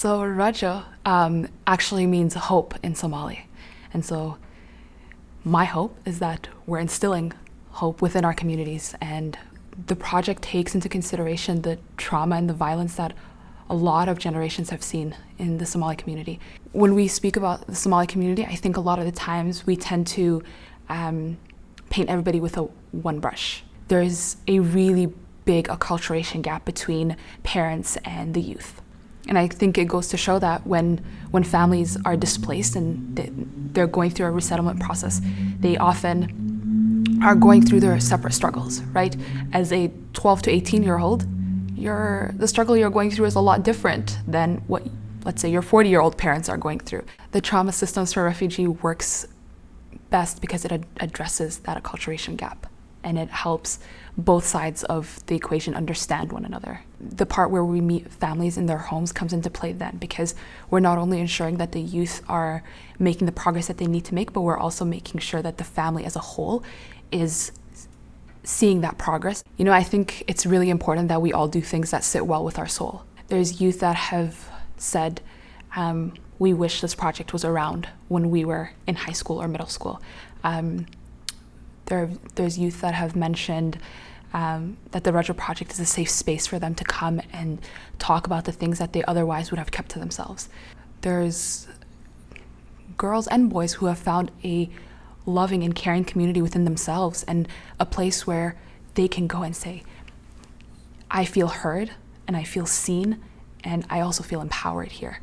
So RAJO actually means hope in Somali. And so my hope is that we're instilling hope within our communities, and the project takes into consideration the trauma and the violence that a lot of generations have seen in the Somali community. When we speak about the Somali community, I think a lot of the times we tend to paint everybody with one brush. There's a really big acculturation gap between parents and the youth. And I think it goes to show that when families are displaced and they're going through a resettlement process, they often are going through their separate struggles, right? As a 12 to 18-year-old, the struggle you're going through is a lot different than what, let's say, your 40-year-old parents are going through. The trauma systems for refugee works best because it addresses that acculturation gap, and it helps both sides of the equation understand one another. The part where we meet families in their homes comes into play then, because we're not only ensuring that the youth are making the progress that they need to make, but we're also making sure that the family as a whole is seeing that progress. You know, I think it's really important that we all do things that sit well with our soul. There's youth that have said, we wish this project was around when we were in high school or middle school. There's youth that have mentioned that the RAJO Project is a safe space for them to come and talk about the things that they otherwise would have kept to themselves. There's girls and boys who have found a loving and caring community within themselves, and a place where they can go and say, I feel heard and I feel seen, and I also feel empowered here.